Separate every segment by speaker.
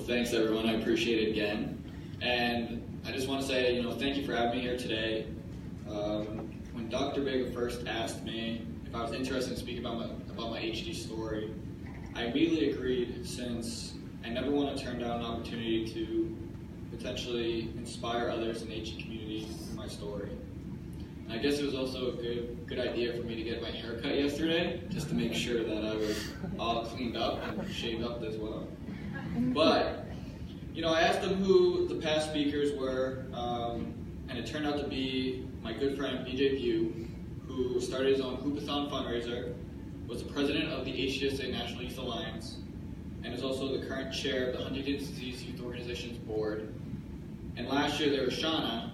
Speaker 1: thanks everyone, I appreciate it again. And I just want to say, thank you for having me here today. When Dr. Vega first asked me if I was interested in speaking about my HD story, I immediately agreed, since I never want to turn down an opportunity to potentially inspire others in the HD community through my story. And I guess it was also a good idea for me to get my hair cut yesterday, just to make sure that I was all cleaned up and shaved up as well. But, I asked them who the past speakers were, and it turned out to be my good friend BJ Pugh, who started his own Hoopathon fundraiser, was the president of the HDSA National Youth Alliance, and is also the current chair of the Huntington Disease Youth Organization's board. And last year there was Shauna,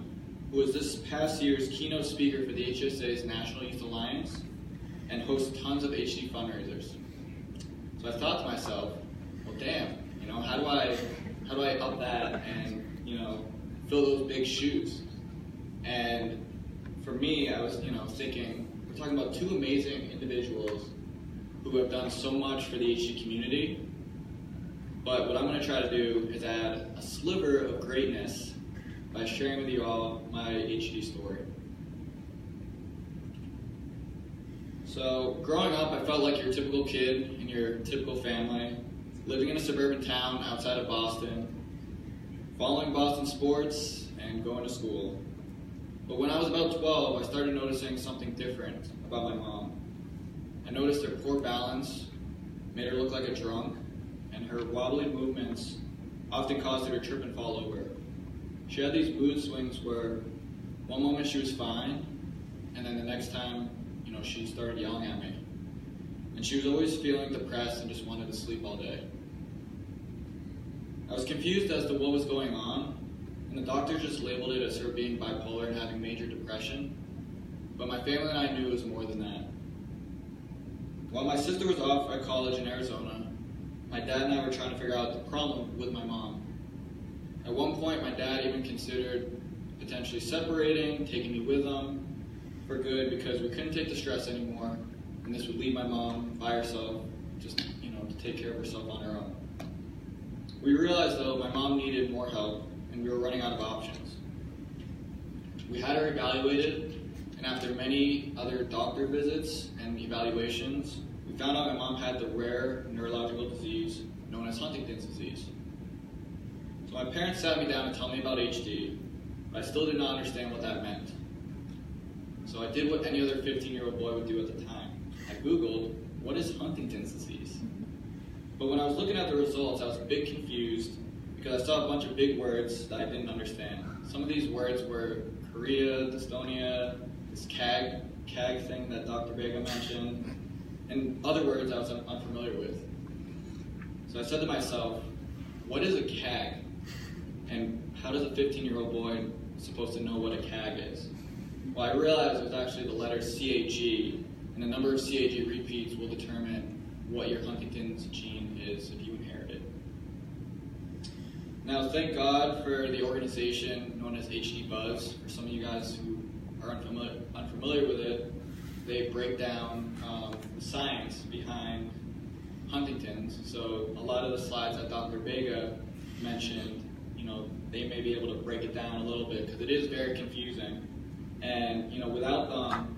Speaker 1: who was this past year's keynote speaker for the HDSA's National Youth Alliance and hosts tons of HD fundraisers. So I thought to myself, well, damn, how do I up that and fill those big shoes? And for me, I was thinking, we're talking about two amazing individuals who have done so much for the HD community, but what I'm going to try to do is add a sliver of greatness by sharing with you all my HD story. So growing up, I felt like your typical kid in your typical family, living in a suburban town outside of Boston, following Boston sports, and going to school. But when I was about 12, I started noticing something different about my mom. I noticed her poor balance made her look like a drunk, and her wobbly movements often caused her to trip and fall over. She had these mood swings where one moment she was fine, and then the next time, she started yelling at me. And she was always feeling depressed and just wanted to sleep all day. I was confused as to what was going on, and the doctor just labeled it as her being bipolar and having major depression, but my family and I knew it was more than that. While my sister was off at college in Arizona, my dad and I were trying to figure out the problem with my mom. At one point, my dad even considered potentially separating, taking me with him for good, because we couldn't take the stress anymore, and this would leave my mom by herself, just to take care of herself on her own. We realized, though, my mom needed more help, and we were running out of options. We had her evaluated, and after many other doctor visits and evaluations, we found out my mom had the rare neurological disease known as Huntington's disease. So my parents sat me down to tell me about HD, but I still did not understand what that meant. So I did what any other 15-year-old boy would do at the time. I Googled, what is Huntington's disease? But when I was looking at the results, I was a bit confused because I saw a bunch of big words that I didn't understand. Some of these words were chorea, dystonia, this CAG thing that Dr. Vega mentioned, and other words I was unfamiliar with. So I said to myself, what is a CAG? And how does a 15-year-old boy supposed to know what a CAG is? Well, I realized it was actually the letter CAG, and the number of CAG repeats will determine what your Huntington's gene is if you inherit it. Now, thank God for the organization known as HD Buzz. For some of you guys who are unfamiliar with it, they break down the science behind Huntington's. So a lot of the slides that Dr. Vega mentioned, they may be able to break it down a little bit, because it is very confusing. And without them,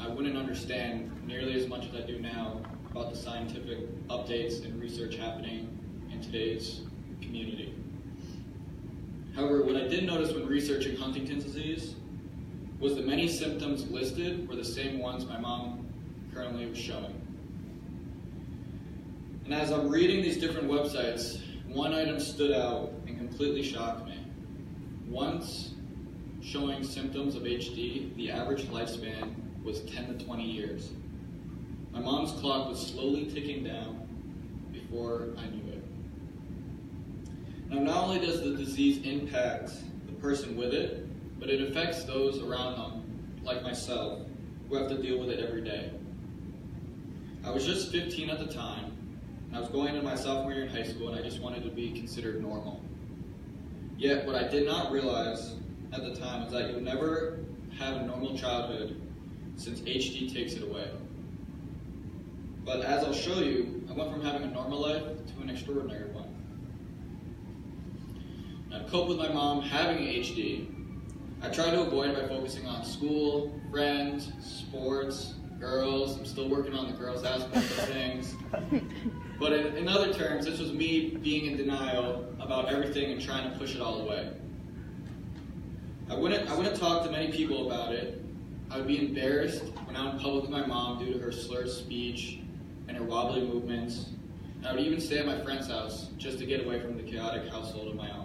Speaker 1: I wouldn't understand nearly as much as I do now about the scientific updates and research happening in today's community. However, what I did notice when researching Huntington's disease was the many symptoms listed were the same ones my mom currently was showing. And as I'm reading these different websites, one item stood out and completely shocked me. Once showing symptoms of HD, the average lifespan was 10 to 20 years. My mom's clock was slowly ticking down before I knew it. Now, not only does the disease impact the person with it, but it affects those around them, like myself, who have to deal with it every day. I was just 15 at the time, and I was going into my sophomore year in high school, and I just wanted to be considered normal. Yet, what I did not realize at the time is that you'll never have a normal childhood since HD takes it away. But as I'll show you, I went from having a normal life to an extraordinary one. Now, to cope with my mom having HD, I try to avoid by focusing on school, friends, sports, girls. I'm still working on the girls aspect of things. But in other terms, this was me being in denial about everything and trying to push it all away. I wouldn't talk to many people about it. I would be embarrassed when out in public with my mom due to her slurred speech and her wobbly movements. And I would even stay at my friend's house just to get away from the chaotic household of my own.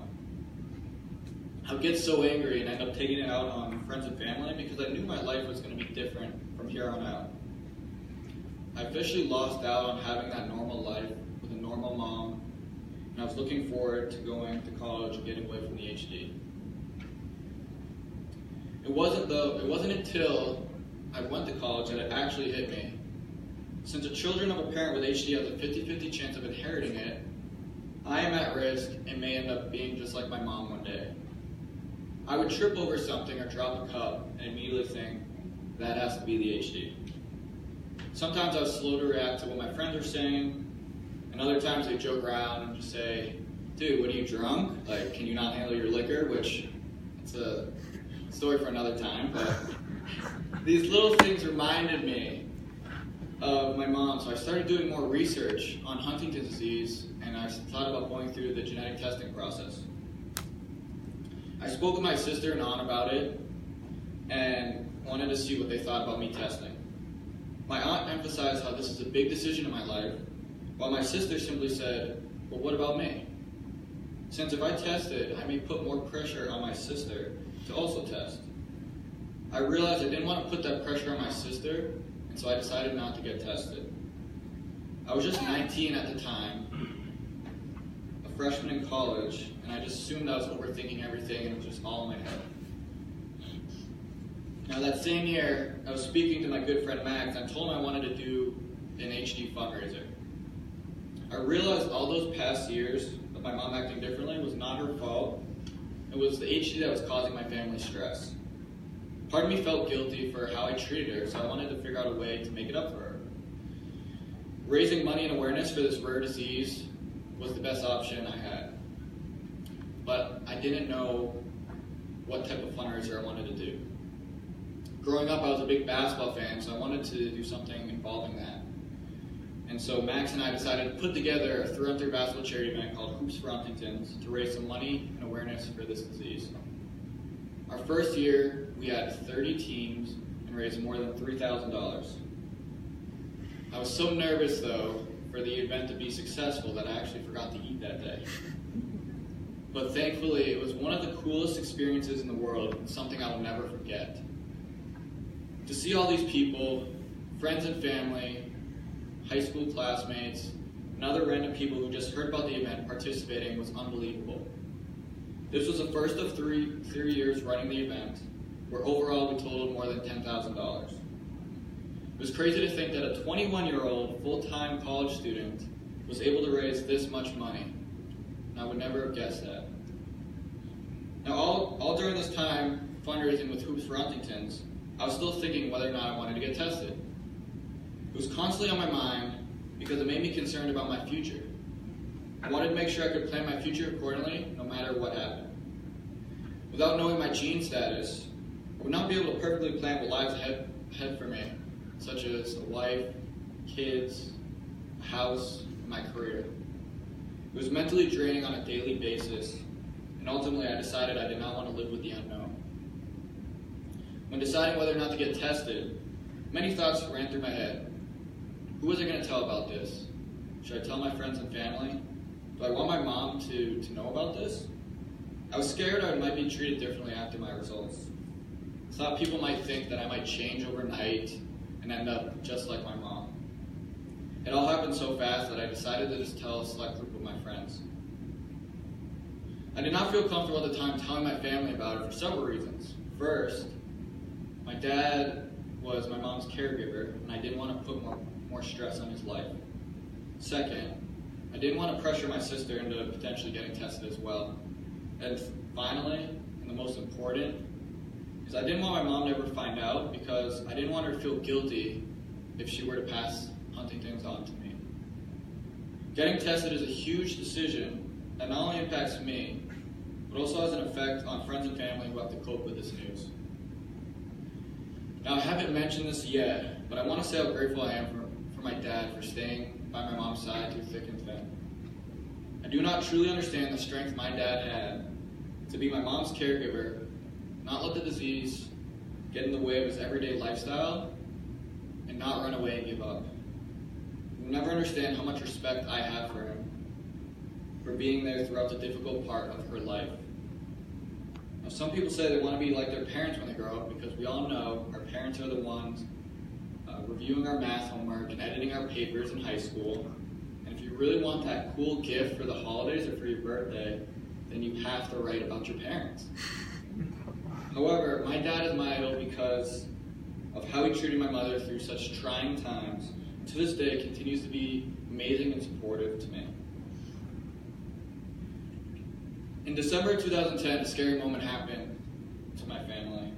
Speaker 1: I would get so angry and end up taking it out on friends and family because I knew my life was going to be different from here on out. I officially lost out on having that normal life with a normal mom, and I was looking forward to going to college and getting away from the HD. It wasn't until I went to college that it actually hit me. Since the children of a parent with HD has a 50-50 chance of inheriting it, I am at risk and may end up being just like my mom one day. I would trip over something or drop a cup and immediately think, that has to be the HD. Sometimes I was slow to react to what my friends are saying, and other times they joke around and just say, dude, what are you, drunk? Like, can you not handle your liquor? Which, it's a story for another time, but these little things reminded me of my mom, so I started doing more research on Huntington's disease, and I thought about going through the genetic testing process. I spoke with my sister and aunt about it, and wanted to see what they thought about me testing. My aunt emphasized how this is a big decision in my life, while my sister simply said, well, what about me? Since if I test it, I may put more pressure on my sister to also test. I realized I didn't want to put that pressure on my sister, and so I decided not to get tested. I was just 19 at the time, a freshman in college, and I just assumed I was overthinking everything and it was just all in my head. Now that same year, I was speaking to my good friend Max, and I told him I wanted to do an HD fundraiser. I realized all those past years of my mom acting differently was not her fault. It was the HD that was causing my family stress. Part of me felt guilty for how I treated her, so I wanted to figure out a way to make it up for her. Raising money and awareness for this rare disease was the best option I had. But I didn't know what type of fundraiser I wanted to do. Growing up, I was a big basketball fan, so I wanted to do something involving that. And so Max and I decided to put together a through-and-through basketball charity event called Hoops for Huntington to raise some money and awareness for this disease. Our first year, we had 30 teams and raised more than $3,000. I was so nervous, though, for the event to be successful that I actually forgot to eat that day. But thankfully, it was one of the coolest experiences in the world and something I will never forget. To see all these people, friends and family, high school classmates, and other random people who just heard about the event participating was unbelievable. This was the first of three years running the event, where overall we totaled more than $10,000. It was crazy to think that a 21-year-old full-time college student was able to raise this much money, and I would never have guessed that. Now, all during this time fundraising with Hoops for Huntington's, I was still thinking whether or not I wanted to get tested. It was constantly on my mind because it made me concerned about my future. I wanted to make sure I could plan my future accordingly, no matter what happened. Without knowing my gene status, I would not be able to perfectly plan what lies ahead for me, such as a wife, kids, a house, and my career. It was mentally draining on a daily basis, and ultimately I decided I did not want to live with the unknown. When deciding whether or not to get tested, many thoughts ran through my head. Who was I going to tell about this? Should I tell my friends and family? Do I want my mom to know about this? I was scared I might be treated differently after my results. I thought people might think that I might change overnight and end up just like my mom. It all happened so fast that I decided to just tell a select group of my friends. I did not feel comfortable at the time telling my family about it for several reasons. First, my dad was my mom's caregiver, and I didn't want to put more stress on his life. Second, I didn't want to pressure my sister into potentially getting tested as well. And finally, and the most important, is I didn't want my mom to ever find out because I didn't want her to feel guilty if she were to pass Huntington's on to me. Getting tested is a huge decision that not only impacts me, but also has an effect on friends and family who have to cope with this news. Now, I haven't mentioned this yet, but I want to say how grateful I am for my dad for staying by my mom's side through thick and thin. I do not truly understand the strength my dad had to be my mom's caregiver, not let the disease get in the way of his everyday lifestyle, and not run away and give up. You'll never understand how much respect I have for him, for being there throughout the difficult part of her life. Now, some people say they want to be like their parents when they grow up, because we all know our parents are the ones reviewing our math homework and editing our papers in high school. And if you really want that cool gift for the holidays or for your birthday, then you have to write about your parents. However, my dad is my idol because of how he treated my mother through such trying times. To this day, continues to be amazing and supportive to me. In December 2010, a scary moment happened to my family.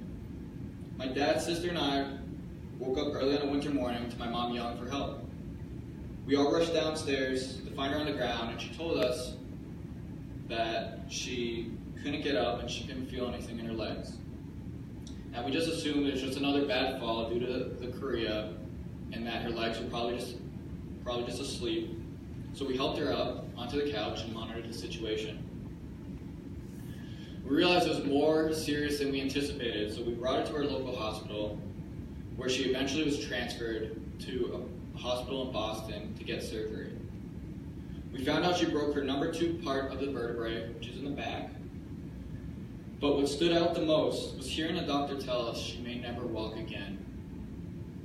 Speaker 1: My dad, sister, and I woke up early on a winter morning to my mom yelling for help. We all rushed downstairs to find her on the ground, and she told us that she couldn't get up and she couldn't feel anything in her legs. Now, we just assumed it was just another bad fall due to the chorea, and that her legs were probably just asleep. So we helped her up onto the couch and monitored the situation. We realized it was more serious than we anticipated, so we brought her to our local hospital, where she eventually was transferred to a hospital in Boston to get surgery. We found out she broke her number 2 part of the vertebrae, which is in the back. But what stood out the most was hearing the doctor tell us she may never walk again.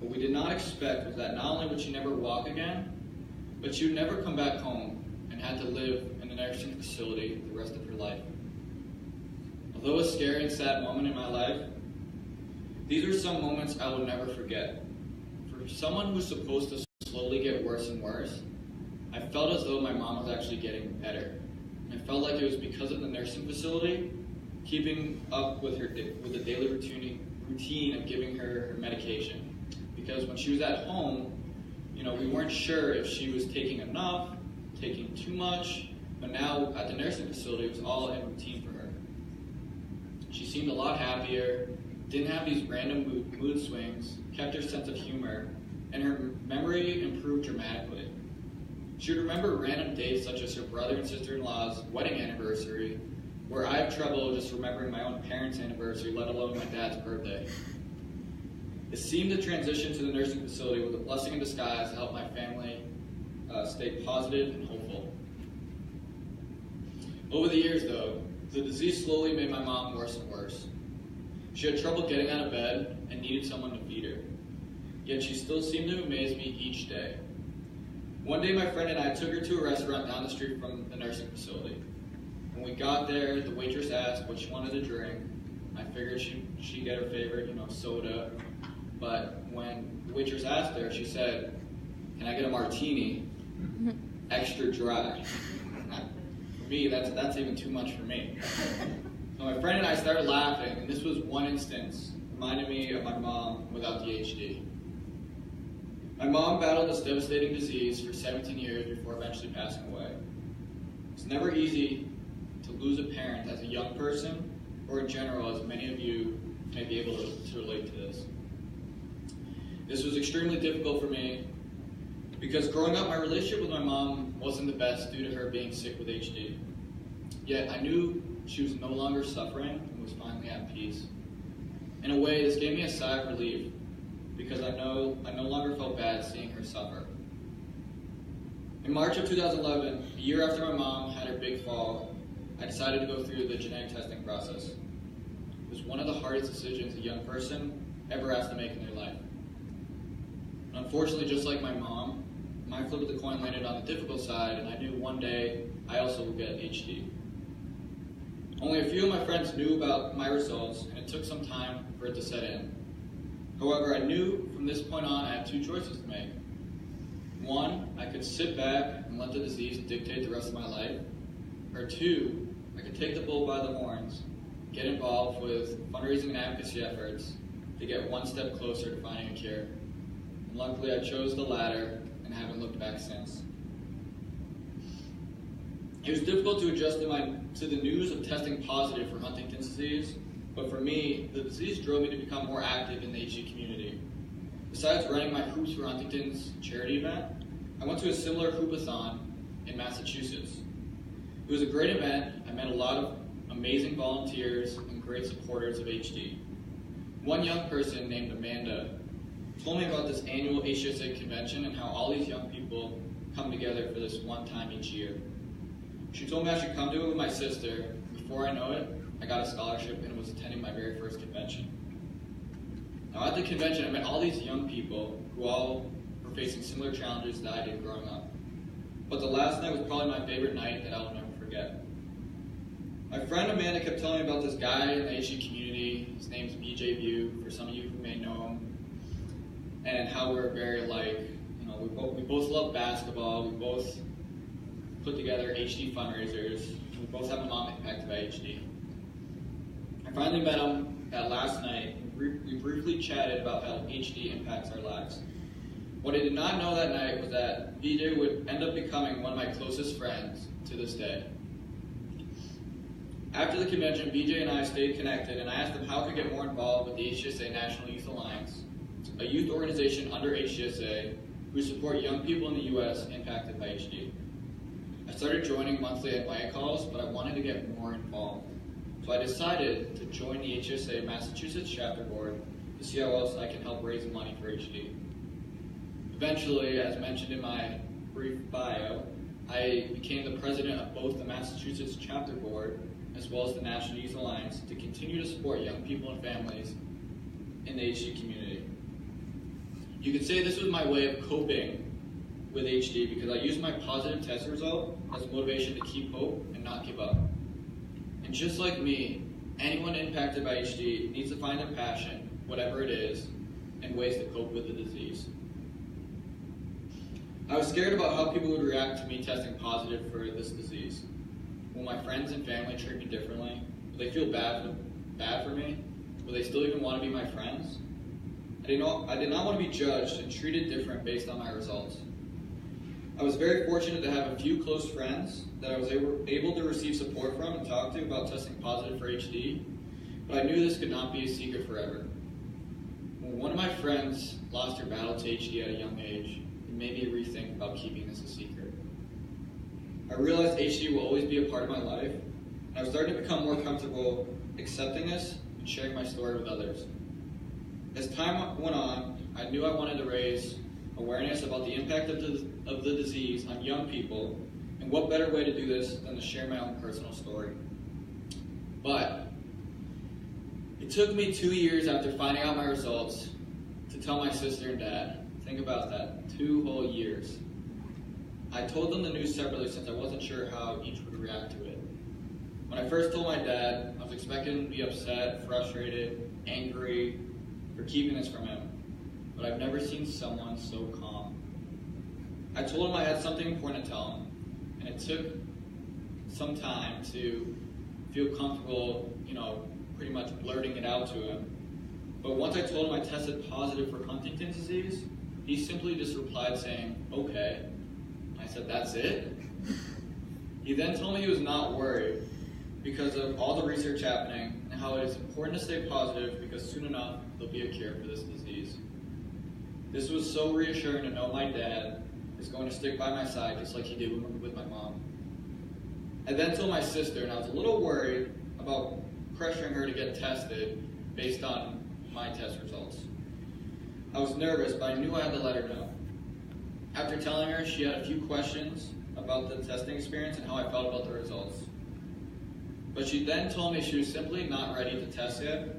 Speaker 1: What we did not expect was that not only would she never walk again, but she would never come back home and had to live in a nursing facility the rest of her life. Although a scary and sad moment in my life, these are some moments I will never forget. For someone who's supposed to slowly get worse and worse, I felt as though my mom was actually getting better. And I felt like it was because of the nursing facility keeping up with the daily routine of giving her medication. Because when she was at home, we weren't sure if she was taking enough, taking too much, but now at the nursing facility, it was all in routine for her. She seemed a lot happier, didn't have these random mood swings, kept her sense of humor, and her memory improved dramatically. She would remember random dates such as her brother and sister-in-law's wedding anniversary, where I have trouble just remembering my own parents' anniversary, let alone my dad's birthday. It seemed to transition to the nursing facility was a blessing in disguise to help my family stay positive and hopeful. Over the years, though, the disease slowly made my mom worse and worse. She had trouble getting out of bed and needed someone to feed her. Yet she still seemed to amaze me each day. One day, my friend and I took her to a restaurant down the street from the nursing facility. When we got there, the waitress asked what she wanted to drink. I figured she'd get her favorite, soda. But when the waitress asked her, she said, "Can I get a martini, extra dry?" For me, that's even too much for me. So my friend and I started laughing, and this was one instance reminded me of my mom without the HD. My mom battled this devastating disease for 17 years before eventually passing away. It's never easy to lose a parent as a young person, or in general, as many of you may be able to relate to this. This was extremely difficult for me because growing up, my relationship with my mom wasn't the best due to her being sick with HD. Yet I knew she was no longer suffering and was finally at peace. In a way, this gave me a sigh of relief because I no longer felt bad seeing her suffer. In March of 2011, a year after my mom had her big fall, I decided to go through the genetic testing process. It was one of the hardest decisions a young person ever has to make in their life. Unfortunately, just like my mom, my flip of the coin landed on the difficult side, and I knew one day I also would get HD. Only a few of my friends knew about my results, and it took some time for it to set in. However, I knew from this point on I had 2 choices to make. One, I could sit back and let the disease dictate the rest of my life. Or 2, I could take the bull by the horns, get involved with fundraising and advocacy efforts to get one step closer to finding a cure. And luckily, I chose the latter and haven't looked back since. It was difficult to adjust to the news of testing positive for Huntington's disease, but for me, the disease drove me to become more active in the HD community. Besides running my Hoops for Huntington's charity event, I went to a similar hoopathon in Massachusetts. It was a great event. I met a lot of amazing volunteers and great supporters of HD. One young person named Amanda told me about this annual HDSA convention and how all these young people come together for this one time each year. She told me I should come to it with my sister. Before I know it, I got a scholarship and was attending my very first convention. Now at the convention, I met all these young people who all were facing similar challenges that I did growing up. But the last night was probably my favorite night that I will never forget. My friend Amanda kept telling me about this guy in the HD community. His name's BJ View, for some of you who may know him, and how we're very alike. You know, we both love basketball. We both put together HD fundraisers. We both have a mom impacted by HD. I finally met him that last night. We briefly chatted about how HD impacts our lives. What I did not know that night was that BJ would end up becoming one of my closest friends to this day. After the convention, BJ and I stayed connected, and I asked him how I could get more involved with the HDSA National Youth Alliance, a youth organization under HDSA who support young people in the U.S. impacted by HD. I started joining monthly advice calls, but I wanted to get more involved. So I decided to join the HDSA Massachusetts chapter board to see how else I can help raise money for HD. Eventually, as mentioned in my brief bio, I became the president of both the Massachusetts chapter board as well as the National Youth Alliance to continue to support young people and families in the HD community. You could say this was my way of coping with HD because I used my positive test result as motivation to keep hope and not give up. And just like me, anyone impacted by HD needs to find their passion, whatever it is, and ways to cope with the disease. I was scared about how people would react to me testing positive for this disease. Will my friends and family treat me differently? Will they feel bad for me? Will they still even want to be my friends? I did not want to be judged and treated different based on my results. I was very fortunate to have a few close friends that I was able to receive support from and talk to about testing positive for HD, but I knew this could not be a secret forever. When one of my friends lost her battle to HD at a young age, it made me rethink about keeping this a secret. I realized HD will always be a part of my life, and I was starting to become more comfortable accepting this and sharing my story with others. As time went on, I knew I wanted to raise awareness about the impact of the disease on young people, and what better way to do this than to share my own personal story. But it took me 2 years after finding out my results to tell my sister and dad. Think about that, 2 whole years. I told them the news separately since I wasn't sure how each would react to it. When I first told my dad, I was expecting him to be upset, frustrated, angry for keeping this from him, but I've never seen someone so calm. I told him I had something important to tell him, and it took some time to feel comfortable, pretty much blurting it out to him. But once I told him I tested positive for Huntington's disease, he simply just replied saying, "Okay." I said, "That's it?" He then told me he was not worried because of all the research happening and how it is important to stay positive because soon enough there'll be a cure for this disease. This was so reassuring to know my dad is going to stick by my side just like he did with my mom. I then told my sister, and I was a little worried about pressuring her to get tested based on my test results. I was nervous, but I knew I had to let her know. After telling her, she had a few questions about the testing experience and how I felt about the results. But she then told me she was simply not ready to test yet.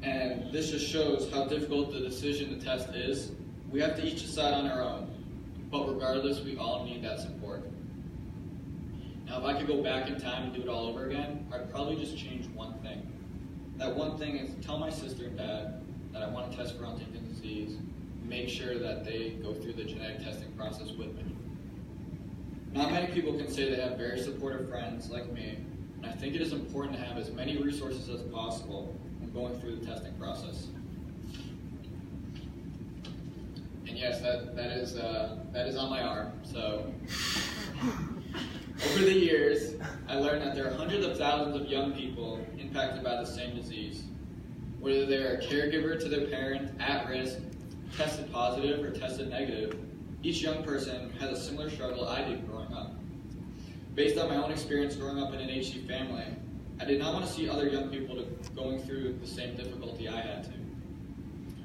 Speaker 1: And this just shows how difficult the decision to test is. We have to each decide on our own. But regardless, we all need that support. Now, if I could go back in time and do it all over again, I'd probably just change one thing. That one thing is tell my sister and dad that I want to test for Huntington's disease. Make sure that they go through the genetic testing process with me. Not many people can say they have very supportive friends like me, and I think it is important to have as many resources as possible when going through the testing process. And yes, that is on my arm, so Over the years, I learned that there are hundreds of thousands of young people impacted by the same disease. Whether they're a caregiver to their parent, at risk, tested positive, or tested negative, each young person has a similar struggle I did growing up. Based on my own experience growing up in an HD family, I did not want to see other young people going through the same difficulty I had to.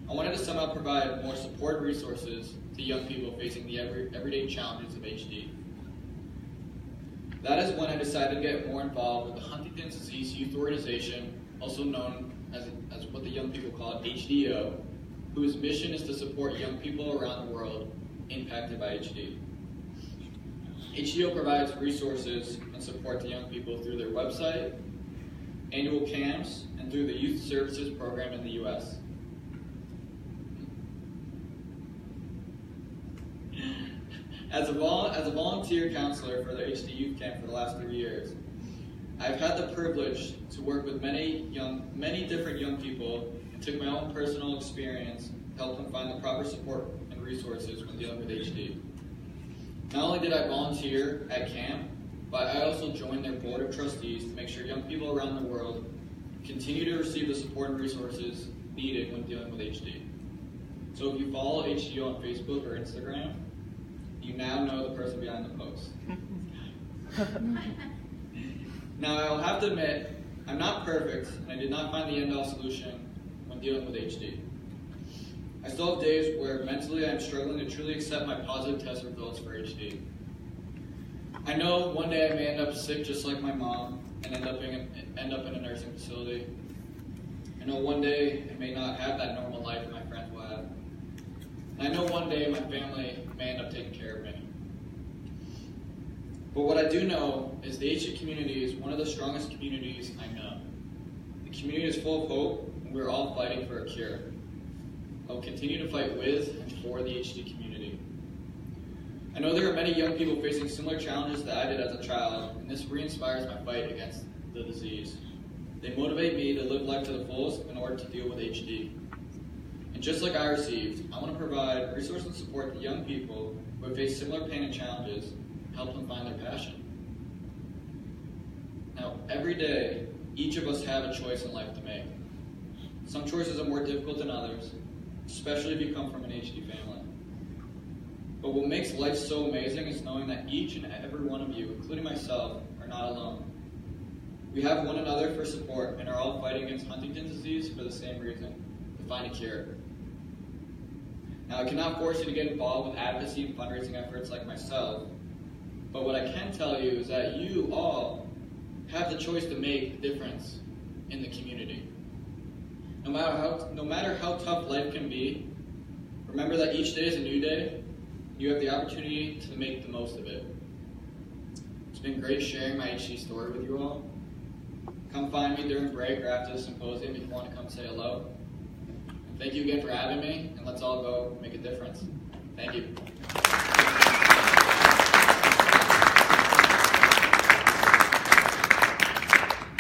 Speaker 1: I wanted to somehow provide more support resources to young people facing the everyday challenges of HD. That is when I decided to get more involved with the Huntington's Disease Youth Organization, also known as what the young people call it, HDO, whose mission is to support young people around the world impacted by HD. HDO provides resources and support to young people through their website, annual camps, and through the Youth Services Program in the U.S. As a volunteer counselor for the HD Youth Camp for the last 3 years, I've had the privilege to work with many different young people and took my own personal experience to help them find the proper support and resources when dealing with HD. Not only did I volunteer at camp, but I also joined their board of trustees to make sure young people around the world continue to receive the support and resources needed when dealing with HD. So if you follow HDO on Facebook or Instagram, you now know the person behind the post. Now, I will have to admit, I'm not perfect, and I did not find the end-all solution when dealing with HD. I still have days where mentally I am struggling to truly accept my positive test results for HD. I know one day I may end up sick just like my mom and end up in a nursing facility. I know one day I may not have that normal life that my friends will have. And I know one day my family may end up taking care of me. But what I do know is the HD community is one of the strongest communities I know. The community is full of hope, and we're all fighting for a cure. I will continue to fight with and for the HD community. I know there are many young people facing similar challenges that I did as a child, and this re-inspires my fight against the disease. They motivate me to live life to the fullest in order to deal with HD. And just like I received, I want to provide resources and support to young people who have faced similar pain and challenges, help them find their passion. Now, every day, each of us have a choice in life to make. Some choices are more difficult than others, especially if you come from an HD family. But what makes life so amazing is knowing that each and every one of you, including myself, are not alone. We have one another for support and are all fighting against Huntington's disease for the same reason, to find a cure. Now, I cannot force you to get involved with advocacy and fundraising efforts like myself, but what I can tell you is that you all have the choice to make a difference in the community. No matter how tough life can be, remember that each day is a new day. You have the opportunity to make the most of it. It's been great sharing my HD story with you all. Come find me during break or after the symposium if you want to come say hello. And thank you again for having me, and let's all go make a difference. Thank you.